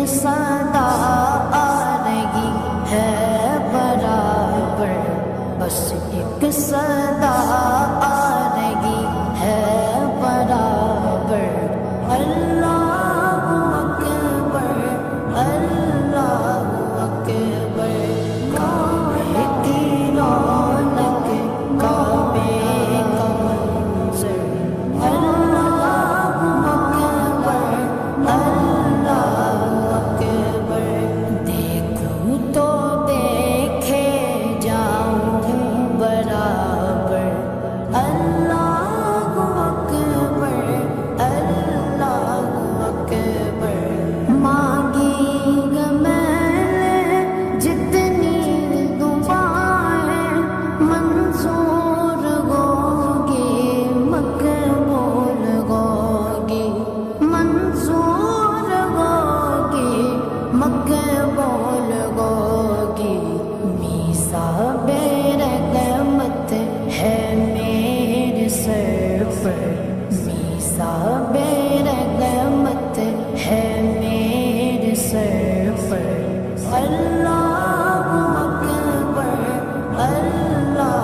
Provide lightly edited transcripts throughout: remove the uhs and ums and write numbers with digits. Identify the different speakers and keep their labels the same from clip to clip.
Speaker 1: صدا آ رہی ہے برابر، بس ایک صدا آ رہی ہے برابر، اللہ اکبر اللہ اکبر، کعبے کی رونق کعبے کا منظر، اللہ اکبر اللہ اکبر، دیکھوں تو دیکھے جاؤں برابر، اللہ اکبر اللہ اکبر، مانگی گا میں نے جتنی دعائیں منظور ہوگی مقبول ہوگی، منظور ہوگی مقبول ہوگی، میثاق رحمت ہے میرے سر پر، میثاق رحمت ہے میرے سر پر، اللہ اکبر اللہ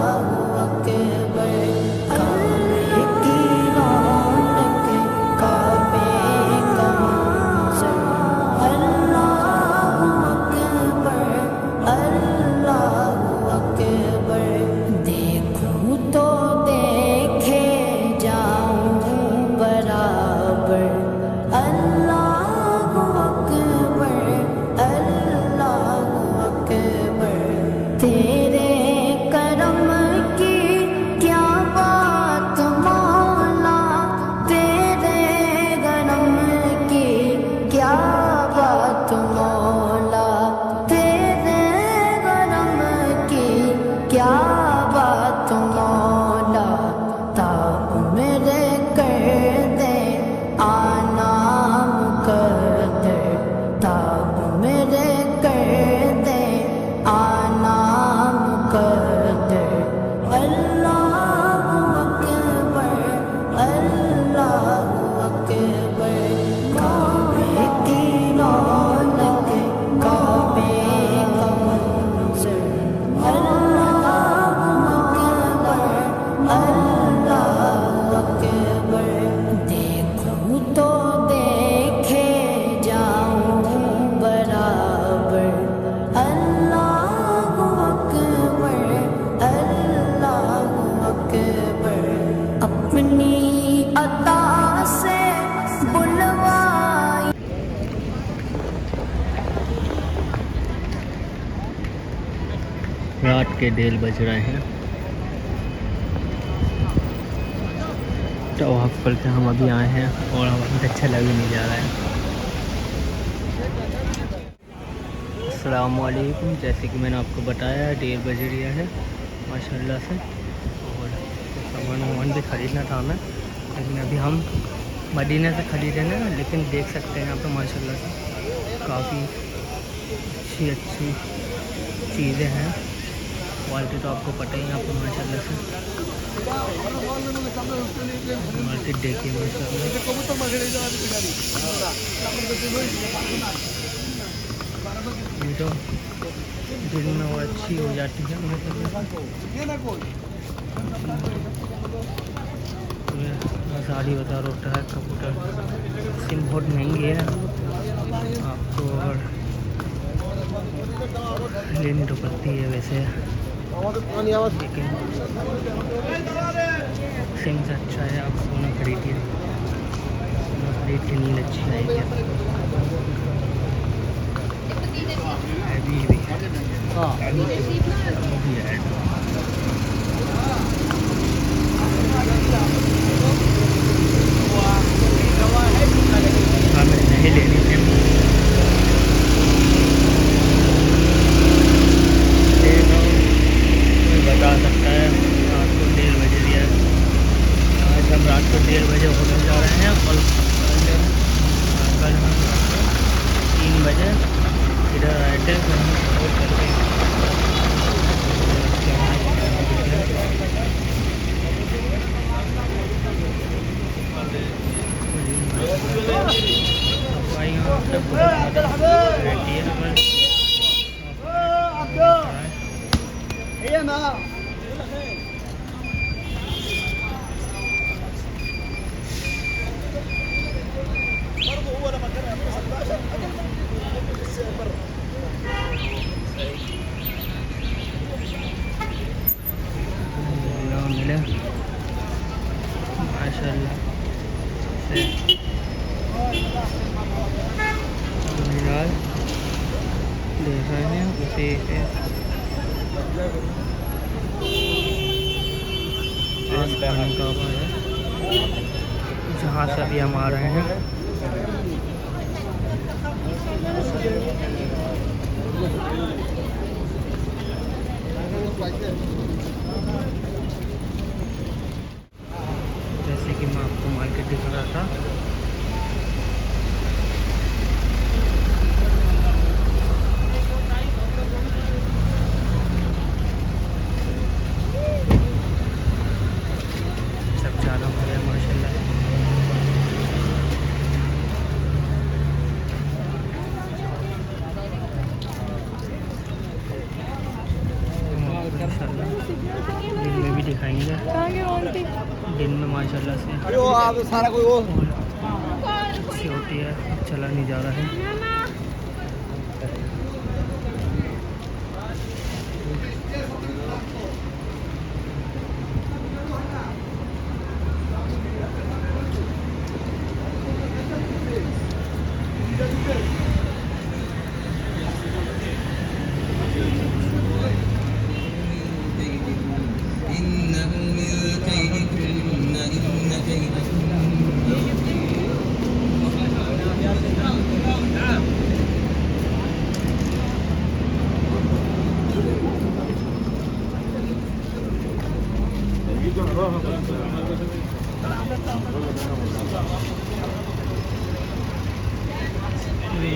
Speaker 1: اکبر، کعبے کی رونق کعبے کا منظر، اللہ اکبر اللہ اکبر، دیکھوں تو دیکھے جاؤں برابر، اللہ اکبر اللہ اکبر، تیرے کرم کی کیا بات مولا، تیرے کرم کی کیا بات مولا، تیرے کرم کی کیا بات مولا، تاب میرے کر دے آنا مقدر، تاب میرے کر دے آنا مقدر، اللہ اکبر اللہ اکبر، کعبے کی رونق کعبے کا منظر، اللہ اکبر اللہ اکبر، دیکھوں تو دیکھے جاؤں برابر، اللہ اکبر اللہ اکبر، اپنی عطا سے بلوائی
Speaker 2: رات کے 1:30 بج رہے ہیں، طواف کر کے ہم ابھی آئے ہیں اور ہمیں اچھا لگ ہی نہیں جا رہا ہے۔ السلام علیکم، جیسے کہ میں نے آپ کو بتایا 1:30 بج رہا ہے ماشاء اللہ سے، اور سامان بھی خریدنا تھا ہمیں، لیکن ابھی ہم مدینہ سے خریدے نا، لیکن دیکھ سکتے ہیں یہاں پہ ماشاء اللہ سے کافی اچھی چیزیں ہیں، کوالٹی تو آپ کو پتہ ہی ہے آپ کو ماشاء اللہ سے، مارکیٹ دیکھیے ماشاء اللہ، یہ تو دل میں وہ اچھی ہو جاتی ہے ساڑی بتا روتا ہے کبوتر، سم بہت مہنگی ہے آپ کو، اور لینی تو پڑتی ہے ویسے، لیکن سم سے اچھا ہے آپ سونا خریدیے، سونا خرید کے نیند اچھی آئے گی، ہمیں نہیں لینی تھی، بتا سکتا ہے آپ کو 1:30 بج رہی ہے، 1:30 بجے ہوٹل جا رہے ہیں اور کل ہم 3 بجے ادھر آئے تھے تو ہم اور کر کے صفائیاں سب بہت زیادہ رہتی ہے پر ملے ماشاء اللہ سے مینار دیکھ رہے ہیں اسی کے آسمان کعبہ ہے جہاں سے ابھی ہم آ رہے ہیں. جیسے کہ میں آپ کو مارکیٹ دکھا رہا تھا سب زیادہ ہو گیا ماشاء اللہ. دن میں بھی دکھائیں گے دن میں ماشاء اللہ سے اچھی ہوتی ہے. چلا نہیں جا رہا ہے.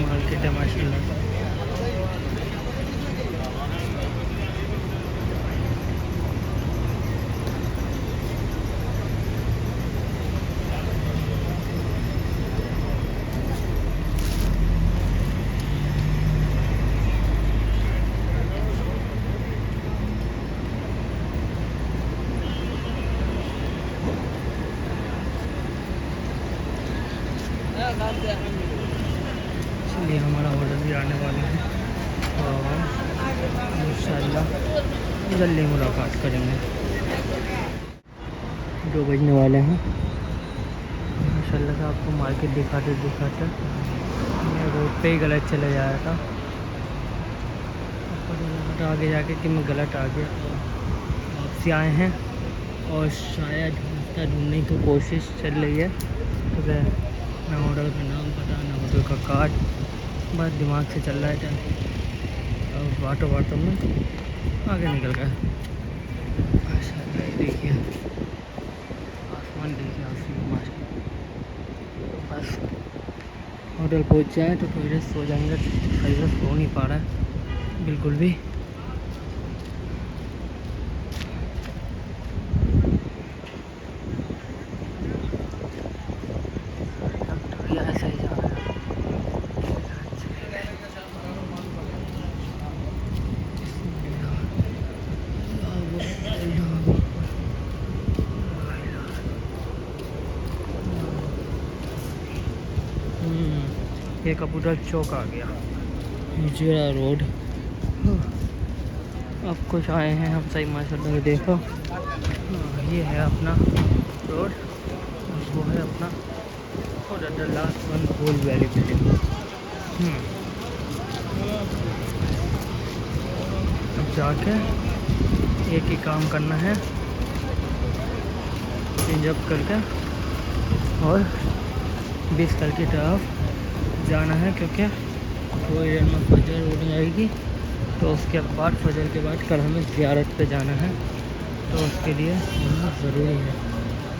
Speaker 2: مارکیٹ ہے ماشاء اللہ. چلیے ہمارا آڈر بھی آنے والا ہے اور انشاءاللہ جلدی ملاقات کریں گے. 2 بجنے والے ہیں ماشاءاللہ سے. آپ کو مارکیٹ دکھاتے دکھاتے میں روڈ پہ ہی غلط چلے جا رہا تھا. آگے جا کے کہ میں غلط آ گیا. واپسی آئے ہیں اور شاید راستہ ڈھونڈنے کی کوشش چل رہی ہے. نہ ہوٹل کا نام پتہ نہ ہوٹل کا کارڈ بس دماغ سے چل رہا ہے. اور باتوں میں آگے نکل گئے. ماشاء اللہ دیکھیے آسمان دیکھیے آسمان. بس ہوٹل پہنچ جائیں تو تھوڑی دیر سو جائیں گے. صحیح سے سو نہیں پا رہا ہے بالکل بھی. ایسا ہی جا رہا ہے. یہ کپوٹر چوک آ گیا. جیرا روڈ. اب کچھ آئے ہیں ہم صحیح ماشاء اللہ. دیکھو یہ ہے اپنا روڈ. وہ ہے اپنا last one goal valley building. اب جا کے ایک ہی کام کرنا ہے پنجاب کر کے اور 20 کل کی طرف جانا ہے کیونکہ تھوڑی دیر میں فجر ہونے آئے گی. تو اس کے بعد فجر کے بعد کل ہمیں زیارت پہ جانا ہے. تو اس کے لیے بہت ضروری ہے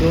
Speaker 2: 2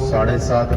Speaker 3: 7:30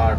Speaker 3: 8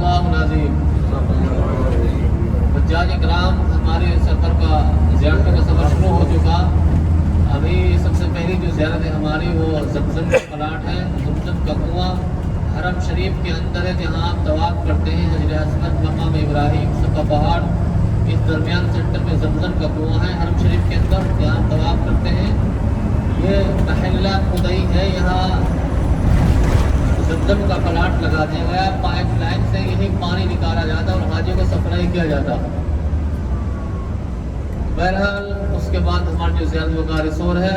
Speaker 4: اللہ العظیم. حجاج کرام ہمارے سفر کا زیارتوں کا سفر شروع ہو چکا. ابھی سب سے پہلی جو زیارت ہے ہماری وہ زمزم کا پلاٹ ہے. زمزم کا کنواں حرم شریف کے اندر ہے جہاں آپ طواف کرتے ہیں. حجر اسود, مقام ابراہیم, صفا پہاڑ, اس درمیان سینٹر میں زمزم کا کنواں ہے حرم شریف کے اندر جہاں آپ طواف کرتے ہیں. یہ محلہ خدئی ہے. یہاں زمزم کا پلاٹ لگا دیا گیا. پائپ لائن سے یہی پانی نکالا جاتا اور حاجیوں کو سپلائی کیا جاتا. بہرحال اس کے بعد ہماری جو زیارت وقار سور ہے.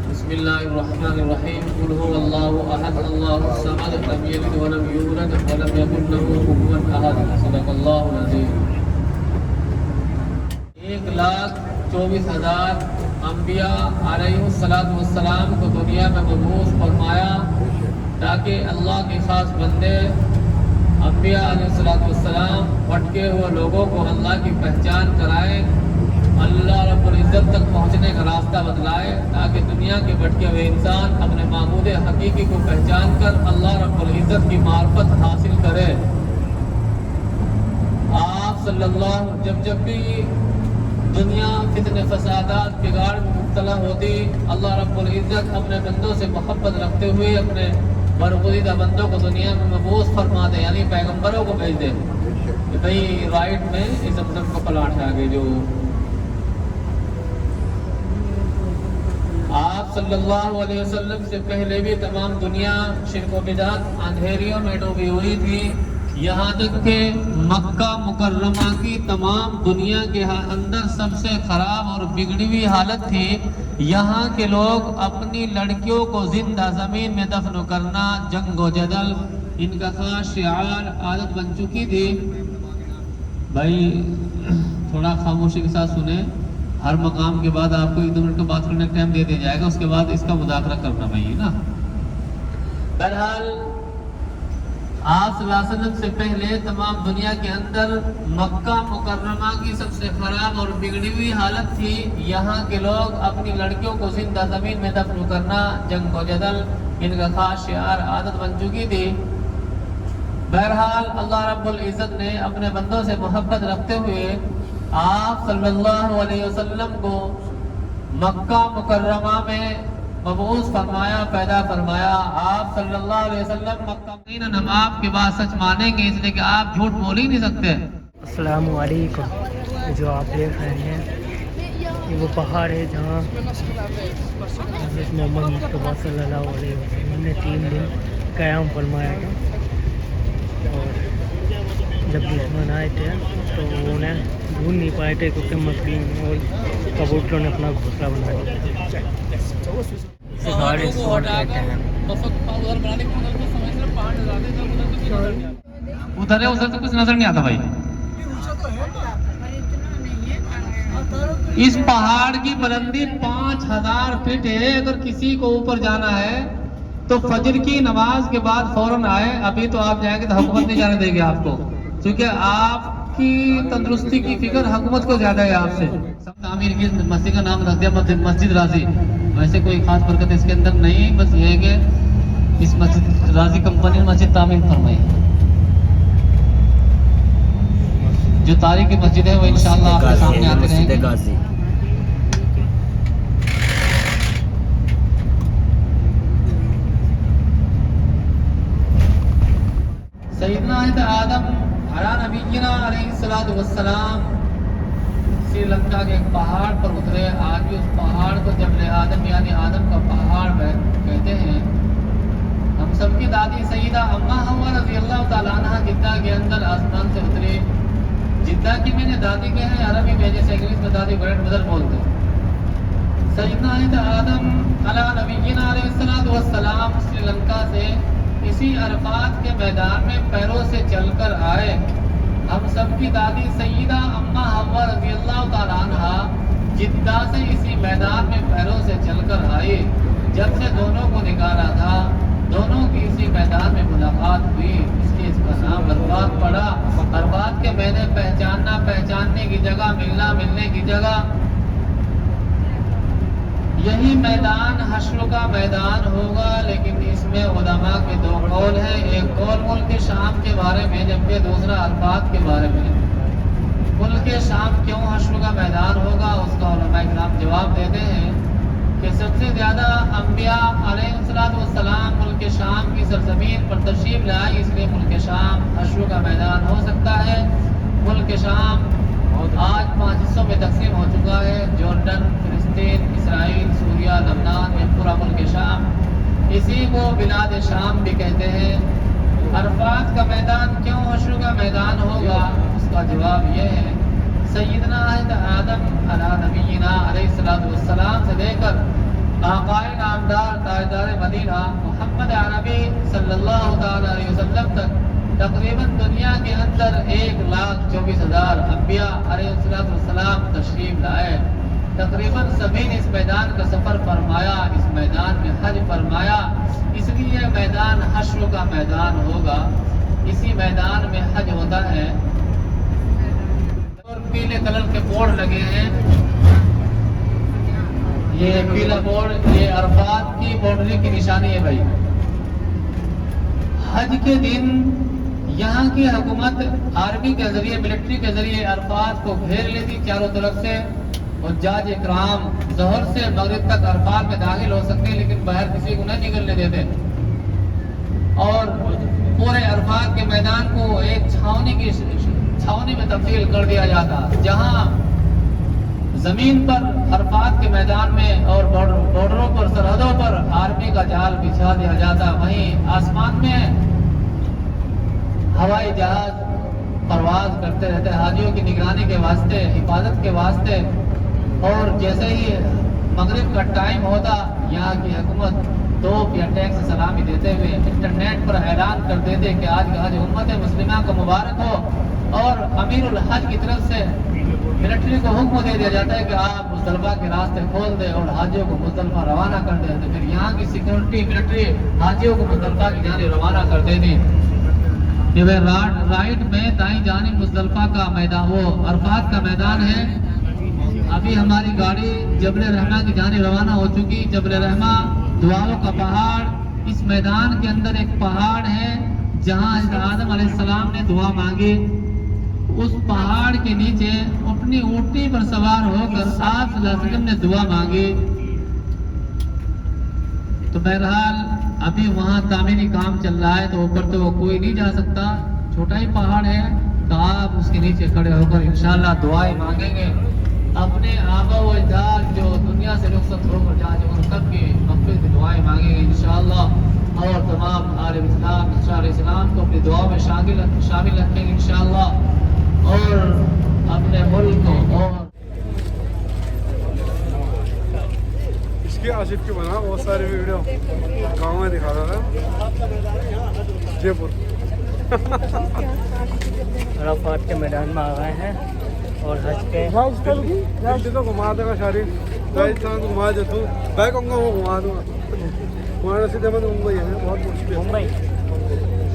Speaker 4: بسم اللہ الرحمن الرحیم. قل هو اللہ احد اللہ الصمد لم یلد ولم یولد ولم یکن له کفوا احد. صدق اللہ العظیم. 1,24,000 انبیاء علیہ السلام کو دنیا میں مبعوث فرمایا تاکہ اللہ کے خاص بندے انبیاء علیہ السلام بھٹکے ہوئے لوگوں کو اللہ کی پہچان کرائے, اللہ رب العزت تک پہنچنے کا راستہ بتلائے تاکہ دنیا کے بھٹکے ہوئے انسان اپنے معبود حقیقی کو پہچان کر اللہ رب العزت کی معرفت حاصل کرے. آپ صلی اللہ جب بھی دنیا فتنے فسادات بگاڑ میں مبتلا ہوتی, اللہ رب العزت اپنے بندوں سے محبت رکھتے ہوئے اپنے برگزیدہ بندوں کو دنیا میں مبعوث فرما دے, یعنی پیغمبروں کو بھیج دے کہ بھئی رائٹ میں اس زمزم کو پلاٹ ہے آگے. جو آپ صلی اللہ علیہ وسلم سے پہلے بھی تمام دنیا شرک و بدعت اندھیریوں میں ڈوبی ہوئی تھی. یہاں تک کہ مکہ مکرمہ کی تمام دنیا کے اندر سب سے خراب اور بگڑی ہوئی حالت تھی. یہاں کے لوگ اپنی لڑکیوں کو زندہ زمین میں دفن کرنا, جنگ و جدل ان کا خاص شعار عادت بن چکی تھی. بھائی تھوڑا خاموشی کے ساتھ سنیں. ہر مقام کے بعد آپ کو 1-2 منٹ کا بات کرنے کا ٹائم دے دیا جائے گا, اس کے بعد اس کا مذاکرہ کرنا بھائی نا. بہرحال آپ صلی اللہ علیہ وسلم سے پہلے تمام دنیا کے اندر مکہ مکرمہ کی سب سے خراب اور بگڑی ہوئی حالت تھی. یہاں کے لوگ اپنی لڑکیوں کو زندہ زمین میں دفن کرنا, جنگ و جدل ان کا خاص شعار عادت بن چکی تھی. بہرحال اللہ رب العزت نے اپنے بندوں سے محبت رکھتے ہوئے آپ صلی اللہ علیہ وسلم کو مکہ مکرمہ میں مبعوث فرمایا, پیدا فرمایا. آپ صلی اللہ علیہ وسلم مکہ میں ہم آپ کے بات سچ مانیں گے اس لیے کہ آپ جھوٹ بول ہی نہیں سکتے.
Speaker 2: السلام علیکم. جو آپ دیکھ رہے ہیں یہ وہ پہاڑ ہے جہاں حضرت محمد مصطفیٰ صلی اللہ علیہ وسلم نے 3 دن قیام فرمایا تھا. اور جب دشمن آئے تھے تو انہیں ڈھونڈ نہیں پائے تھے کیونکہ مکڑی اور کبوتروں نے اپنا گھونسلہ بنا دیا. سہارے سور کہتے ہیں.
Speaker 4: ادھر ہے, ادھر سے کچھ نظر نہیں آتا بھائی. اس پہاڑ کی بلندی 5000 فٹ ہے. اگر کسی کو اوپر جانا ہے تو فجر کی نماز کے بعد فوراً آئے. ابھی تو آپ جائیں گے تو حکومت نہیں جانے دے گی آپ کو, کیونکہ آپ کی تندرستی کی فکر حکومت کو زیادہ ہے آپ سے. سب تعمیر کی مسجد کا نام رکھ دیا مسجد راضی. ویسے کوئی خاص برکت اس کے اندر نہیں, بس یہ ہے کہ اس مسجد راضی کمپنی نے مسجد تعمیر فرمائی. جو تاریخی مسجد ہے وہ انشاءاللہ آپ کے سامنے آتے رہیں گے. سیدنا آدم علیہ نبینا علیہ السلام سری لنکا کے ایک پہاڑ پر اترے. آج بھی اس پہاڑ کو جبل آدم یعنی آدم کا پہاڑ کہتے ہیں. ہم سب کی دادی سیدہ اماں حوا رضی اللہ تعالیٰ عنہ جدہ کے اندر آسمان سے اتری. جدہ کی میں نے دادی کے ہیں عربی میں, جیسے انگلش میں دادی گرینڈ مدر بولتے. سیدنا آدم علیہ نبینا علیہ السلام سری لنکا سے اسی عرفات کے میدان میں پیروں سے چل کر آئے. ہم سب کی دادی سیدہ اماں حوا رضی اللہ تعالیٰ عنہ جدہ سے اسی میدان میں پیروں سے چل کر آئی. جب سے دونوں کو نکالا تھا دونوں کی اسی میدان میں ملاقات ہوئی, اس لیے اس کا نام عرفات پڑا. عرفات کے معنی پہچاننا, پہچاننے کی جگہ, ملنا, ملنے کی جگہ. یہی میدان حشر کا میدان ہوگا, لیکن اس میں علماء کے دو قول ہیں، ایک قول ملک شام کے بارے میں جبکہ دوسرا عرفات کے بارے میں۔ ملک شام کیوں حشر کا میدان ہوگا، اس کا علماء کرام جواب دیتے ہیں کہ سب سے زیادہ انبیاء علیہ السلام ملک شام کی سرزمین پر تشریف لائے، اس لیے ملک شام حشر کا میدان ہو سکتا ہے۔ ملک شام آج 5 حصوں میں تقسیم ہو چکا ہے، جارڈن، فلسطین، اسرائیل، سوریہ، لبنان، یہ پورا ملک شام، اسی کو بلاد شام بھی کہتے ہیں۔ عرفات کا میدان کیوں حشر کا میدان ہوگا، اس کا جواب یہ ہے، سیدنا آدم علی نبینا علیہ السلام سے لے کر آقائے نامدار تاجدار مدینہ محمد عربی صلی اللہ تعالی علیہ وسلم تک تقریباً دنیا کے اندر 1,24,000 انبیاء علیہ السلام تشریف لائے۔ تقریباً سبھی نے اس میدان کا سفر فرمایا، اس میدان میں حج فرمایا، اس لیے میدان حشر کا میدان ہوگا۔ اسی میدان میں حج ہوتا ہے اور پیلے کلر کے بورڈ لگے ہیں، یہ پیلا بورڈ یہ عرفات کی باؤنڈری کی نشانی ہے بھائی۔ حج کے دن یہاں کی حکومت آرمی کے ذریعے، ملٹری کے ذریعے عرفات کو گھیر لیتی چاروں طرف سے، اور جاج اکرام ظہر سے مغرب تک عرفات میں داخل ہو سکتے ہیں لیکن باہر کسی کو نہیں نکلنے دیتے، اور پورے عرفات کے میدان کو ایک چھاونی میں تبدیل کر دیا جاتا، جہاں زمین پر عرفات کے میدان میں اور بارڈروں پر، سرحدوں پر آرمی کا جال بچھا دیا جاتا، وہیں آسمان میں ہوائی جہاز پرواز کرتے رہتے حاجیوں کی نگرانی کے واسطے، حفاظت کے واسطے، اور جیسے ہی مغرب کا ٹائم ہوتا یہاں کی حکومت توپ یا ٹینک سے سلامی دیتے ہوئے انٹرنیٹ پر اعلان کر دیتے کہ آج کا حج امت مسلمہ کو مبارک ہو، اور امیر الحج کی طرف سے ملٹری کو حکم دے دیا جاتا ہے کہ آپ مزدلفہ کے راستے کھول دیں اور حاجیوں کو مزدلفہ روانہ کر دیں، تو پھر یہاں کی سیکورٹی ملٹری حاجیوں کو مزدلفہ کی جانب روانہ کر دیتی۔ رائٹ میں دائیں جانب مزدلفہ کا میدان، وہ عرفات کا میدان ہے۔ ابھی ہماری گاڑی جبل رحمہ کی جانب روانہ ہو چکی۔ جبل رحمہ دعاؤں کا پہاڑ، اس میدان کے اندر ایک پہاڑ ہے جہاں حضرت آدم علیہ السلام نے دعا مانگی، اس پہاڑ کے نیچے اپنی اونٹنی پر سوار ہو کر آپ صلی اللہ علیہ وسلم نے دعا مانگی۔ تو بہرحال ابھی وہاں تعمیری کام چل رہا ہے تو اوپر تو کوئی نہیں جا سکتا، چھوٹا ہی پہاڑ ہے، تو آپ اس کے نیچے کھڑے ہو کر انشاءاللہ دعائیں مانگیں گے، اپنے آبا و اجداد جو دنیا سے رخصت ہو کر جا چکے ان سب کی مغفرت کی دعائیں مانگیں گے انشاءاللہ، اور تمام عالم اسلام علیہ السلام کو اپنی دعا میں شامل رکھیں گے انشاءاللہ، اور اپنے ملک کو اور
Speaker 5: اس کے آصف کی بنا بہت سارے ویڈیو گاؤں میں دکھا رہا تھا، جے پور
Speaker 2: عرفات کے میدان میں آ گئے ہیں اور حج کے
Speaker 5: دلی تو گھما دے گا شریف، راجستھان تو گھما دیتا ہوں، میں کہوں گا وہ گھما دوں گا، مولانا نصیر احمد ممبئی ہے، بہت مشکل
Speaker 2: ممبئی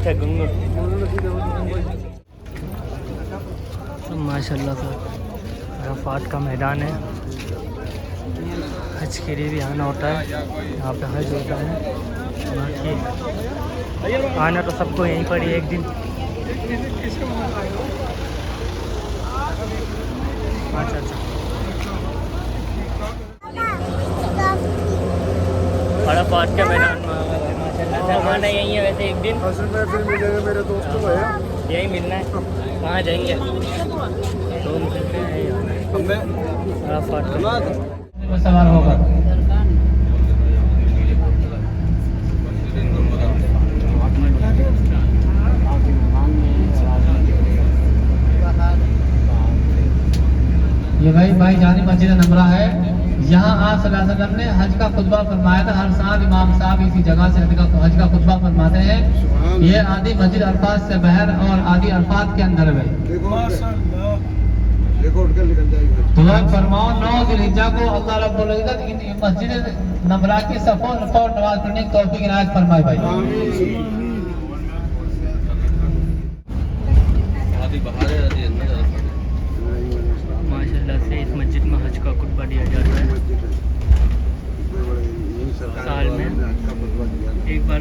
Speaker 2: کیا گنگور
Speaker 5: مولانا نصیر احمد ممبئی۔
Speaker 2: ماشاء اللہ سے عرفات کا میدان ہے، حج کے لیے بھی آنا ہوتا ہے، یہاں پہ حج ہوتا ہے، باقی آنا تو سب کو یہیں پر ہی ایک دن۔ اچھا عرفات کے میدان میں ماشاء اللہ سے ہمارا یہیں ہے ویسے ایک دن،
Speaker 5: اصل میں پھر ملے گا میرے دوست کو ہے،
Speaker 2: یہی ملنا ہے، کہاں جائیں گے تو ملتے ہیں عرفات کے
Speaker 4: سوار ہوگا۔ یہ بھائی جانی مسجد نمرہ ہے، یہاں آپ صلی اللہ علیہ وسلم نے حج کا خطبہ فرمایا تھا، ہر سال امام صاحب اسی جگہ سے حج کا خطبہ فرماتے ہیں۔ یہ آدھی مسجد عرفات سے باہر اور آدھی عرفات کے اندر ہے۔ دعا فرماؤ 9 ذی الحجہ کو اللہ رب العزت ان مسجد نمرہ کی صفوں رفع اور نماز پڑھنے کی توفیق عنایت فرمائے بھائی۔
Speaker 2: ماشاء اللہ سے اس مسجد میں حج کا خطبہ دیا جاتا ہے، سال میں ایک بار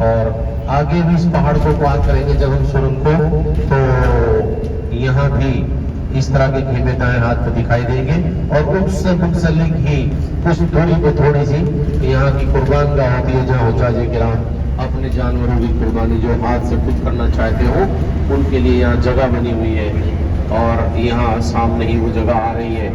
Speaker 3: اور آگے بھی اس پہاڑ کو پار کریں گے جب ہم سرنگ کو، تو یہاں بھی اس طرح کے خیمے دائیں ہاتھ پہ دکھائی دیں گے، اور اس سے منسلک ہی کچھ دوری پہ تھوڑی سی یہاں کی قربان گاہ ہوتی ہے، جہاں حجاج کرام اپنے جانوروں کی قربانی جو ہاتھ سے خود کرنا چاہتے ہو ان کے لیے یہاں جگہ بنی ہوئی ہے، اور یہاں سامنے ہی وہ جگہ آ رہی ہے۔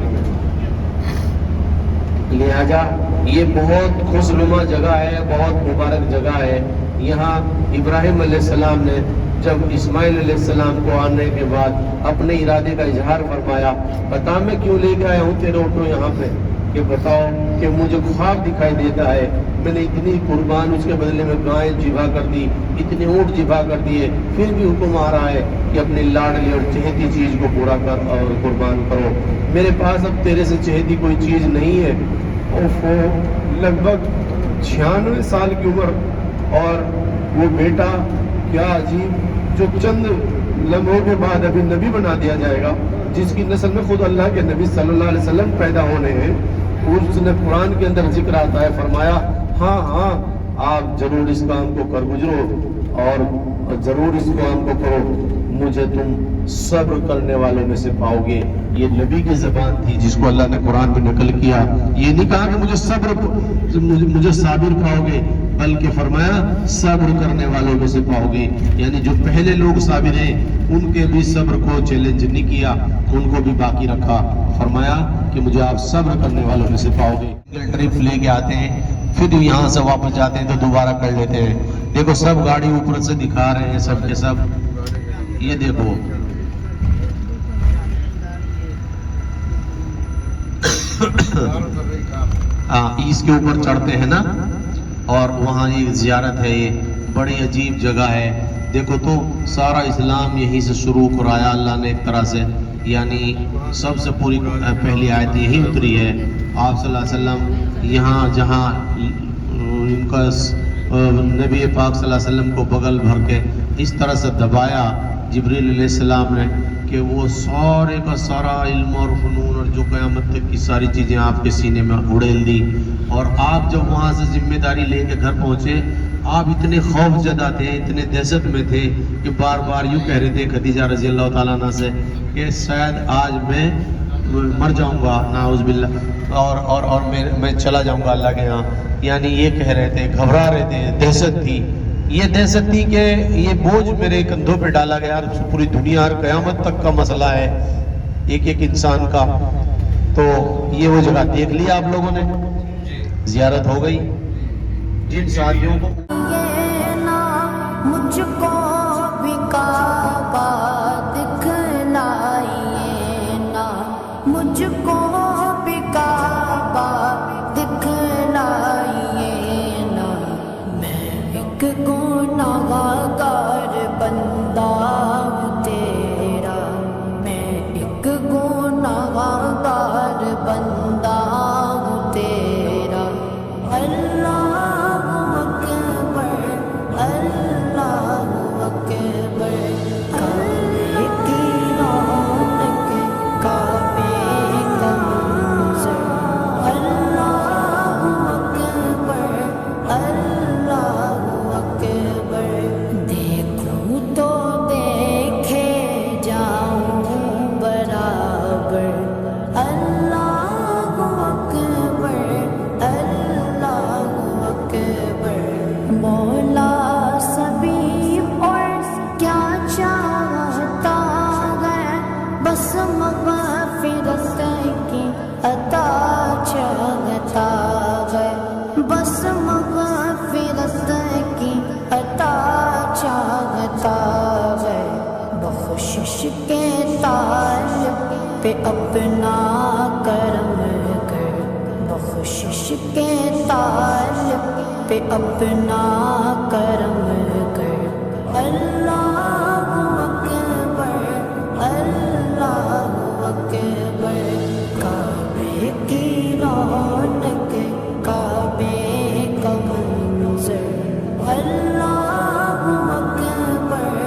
Speaker 3: لہذا یہ بہت خوشنما جگہ ہے، بہت مبارک جگہ ہے۔ یہاں ابراہیم علیہ السلام نے جب اسماعیل علیہ السلام کو آنے کے بعد اپنے ارادے کا اظہار فرمایا، بتا میں کیوں لے کے آیا ہوں تیرے آٹو یہاں پہ، کہ بتاؤ کہ مجھے خواب دکھائی دیتا ہے، میں نے اتنی قربان اس کے بدلے میں گائے ذبح کر دی، اتنے اونٹ ذبح کر دیے، پھر بھی حکم آ رہا ہے کہ اپنی لاڈلی اور چہیتی چیز کو پورا کر اور قربان کرو۔ میرے پاس اب تیرے سے چہیتی کوئی چیز نہیں ہے۔ لگ بھگ 96 سال کی عمر، اور وہ بیٹا کیا عجیب، جو چند لمحوں کے بعد ابھی نبی بنا دیا جائے گا، جس کی نسل میں خود اللہ کے نبی صلی اللہ علیہ وسلم پیدا ہونے ہیں، اس نے قرآن کے اندر ذکر آتا ہے، فرمایا ہاں آپ ضرور اس کام کو کر گزرو اور ضرور اس کام کو کرو، مجھے تم صبر کرنے والوں میں سے پاؤ گے۔ یہ نبی کی زبان تھی جس کو اللہ نے قرآن میں نقل کیا۔ یہ نہیں کہا کہ مجھے صابر پاؤ گے، بلکہ فرمایا صبر کرنے والوں میں سے پاؤ گے، یعنی جو پہلے لوگ صابر ہیں ان کے بھی صبر کو چیلنج نہیں کیا، ان کو بھی باقی رکھا، فرمایا کہ مجھے آپ صبر کرنے والوں میں سے پاؤ گے۔ ٹرپ لے کے آتے ہیں، پھر یہاں سے واپس جاتے ہیں تو دوبارہ کر لیتے ہیں۔ دیکھو سب گاڑی اوپر سے دکھا رہے ہیں، سب کے سب، یہ دیکھو اس کے اوپر چڑھتے ہیں نا، اور وہاں یہ زیارت ہے، یہ بڑی عجیب جگہ ہے۔ دیکھو تو سارا اسلام یہیں سے شروع کرایا اللہ نے ایک طرح سے، یعنی سب سے پوری پہلی آیت یہی اتری ہے۔ آپ صلی اللہ علیہ وسلم یہاں جہاں ان کا نبی پاک صلی اللہ علیہ وسلم کو بغل بھر کے اس طرح سے دبایا جبریل علیہ السلام نے کہ وہ سارے کا سارا علم اور فنون اور جو قیامت تک کی ساری چیزیں آپ کے سینے میں اڑیل دی۔ اور آپ جب وہاں سے ذمہ داری لے کے گھر پہنچے، آپ اتنے خوف زدہ تھے، اتنے دہشت میں تھے کہ بار بار یوں کہہ رہے تھے خدیجہ رضی اللہ تعالیٰ عنہ سے کہ شاید آج میں مر جاؤں گا، نعوذ باللہ، اور میں چلا جاؤں گا اللہ کے یہاں، یعنی یہ کہہ رہے تھے، گھبرا رہے تھے، دہشت تھی، یہ دہشت تھی کہ یہ بوجھ میرے کندھوں پہ ڈالا گیا، پوری دنیا اور قیامت تک کا مسئلہ ہے ایک ایک انسان کا۔ تو یہ وہ جگہ دیکھ لیا آپ لوگوں نے، زیارت ہو گئی۔ جن ساتھیوں کو
Speaker 1: یہ نہ مجھ کو بھی کعبہ دکھلائیے نا، مجھ کو بھی کعبہ دکھلائیے نا، میں ایک گنہگار بندہ ہوں تیرا، میں ایک گنہگار بندہ ہوں تیرا۔ اللہ اکبر، اللہ اکبر، کعبے کی رونق، کعبے کا منظر، اللہ اکبر، اللہ اکبر، دیکھوں تو دیکھے جاؤں برابر، اللہ اکبر، اللہ اکبر۔ مولا سبھی اور کیا چاہتا ہے، بس مغفرت کی عطا چاہتا ہے، بس مغفرت کی عطا چاہتا ہے۔ بخشش کے طالب پہ اپنا کرم کر، بخشش کے طالب پہ اپنا کرم کر، اللہ اکبر، اللہ اکبر، کعبے کی رونق، کعبے کا منظر، اللہ اکبر،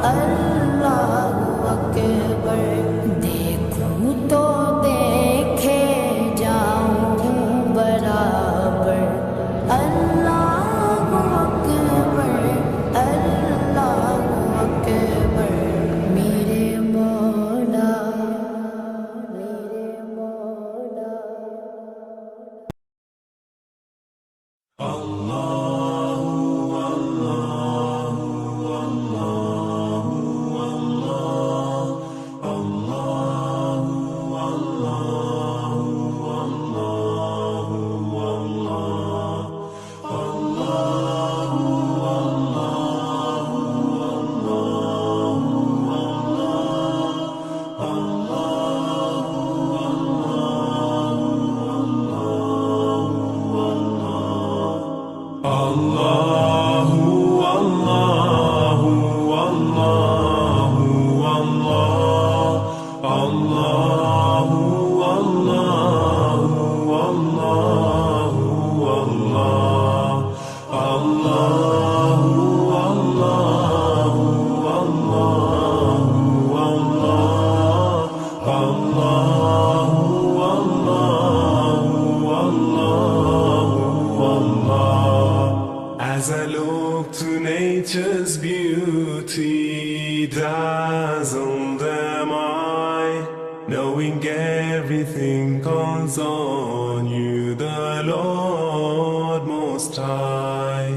Speaker 1: اللہ اکبر، دیکھوں تو دیکھے جاؤں برابر، اللہ اکبر،
Speaker 6: dazzled am I, knowing everything comes on you, the Lord Most High.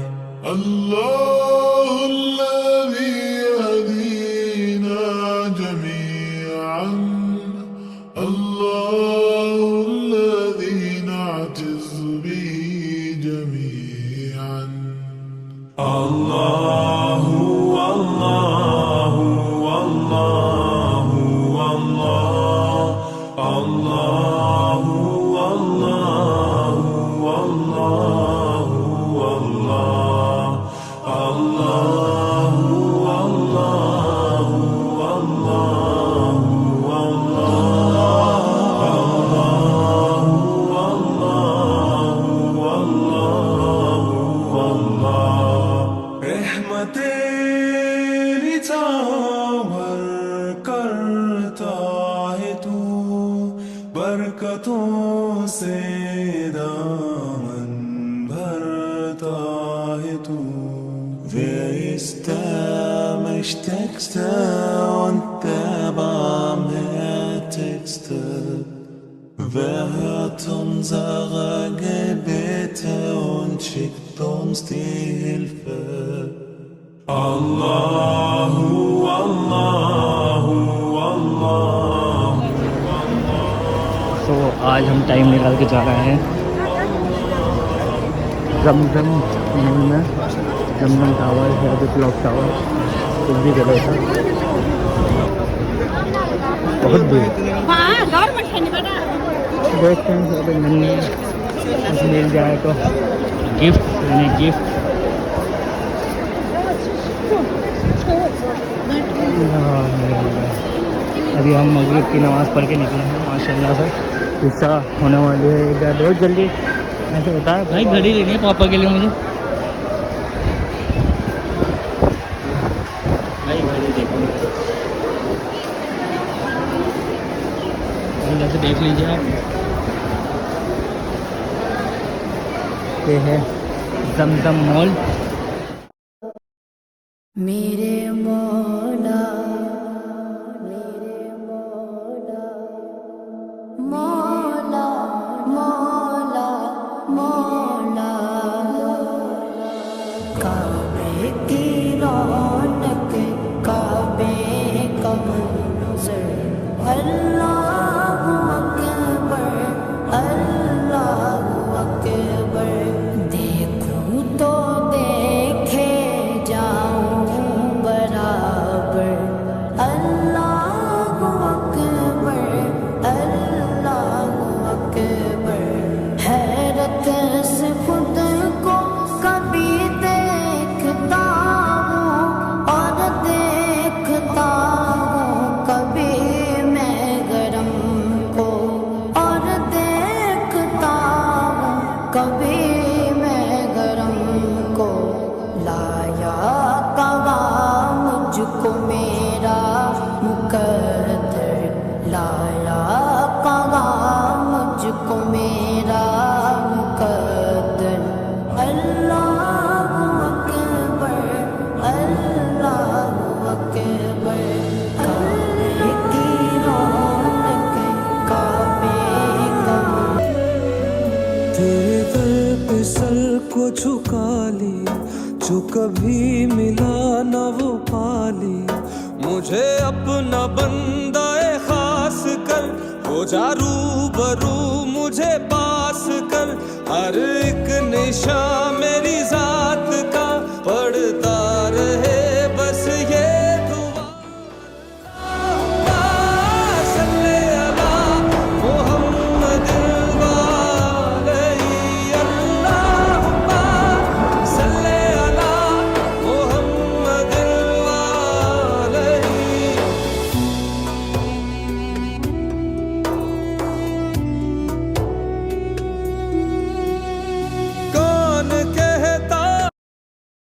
Speaker 6: Allah alladhi yahdina jami'an, Allah alladhi na'tiz bihi jami'an. Allahu, Allahu, Allahu, Allah, Allahu, Allahu, Allahu, Allah, Allahu, Allahu, برکتوں سے دامن بھرتا ہے تو. Wer ist der Mächtigste und der Barmherzigste? Wer hört unsere Gebete und schickt uns die Hilfe? Allahu, Allahu, Allahu.
Speaker 2: تو آج ہم time نکال کے جا رہے ہیں زمزم میں، زمزم ٹاور یا پھر کلاک ٹاور کچھ بھی جگہ تھا. بہت بھیڑ. دیکھتے ہیں اگر مل جائے تو گفٹ یعنی گفٹ. ابھی ہم مغرب کی نماز پڑھ کے نکلے ہیں ماشاء اللہ سے. حصہ ہونے والی ہے ادھر بہت جلدی. ایسے ہوتا ہے بھائی گھڑی لینی ہے پاپا کے لیے مجھے. بھائی گھڑی دیکھو جیسے دیکھ لیجیے آپ. یہ ہے زمزم مال.
Speaker 1: میرے مولا مولا مولا مولا کعبے کی رونق کعبے کا منظر اللہ اکبر اللہ اکبر. دیکھوں تو دیکھے جاؤں برابر اللہ اکبر اللہ اکبر. حیرت سے خود کو کبھی دیکھتا ہوں اور دیکھتا ہوں کبھی میں گرم کو اور دیکھتا ہوں کبھی میں گرم کو. لایا کہا مجھ کو میرا مقدر لایا کہا مجھ کو میرا مقدر. اللہ اکبر اللہ اکبر. کعبے کی رونق کعبے کا.
Speaker 7: تیرے در پہ سر کو جھکا لی جو کبھی ملا نہ وہ پالی. مجھے اپنا بندہ خاص کر ہو جا روبرو مجھے پاس کر. ہر ایک نشان میری ذات کا پڑتا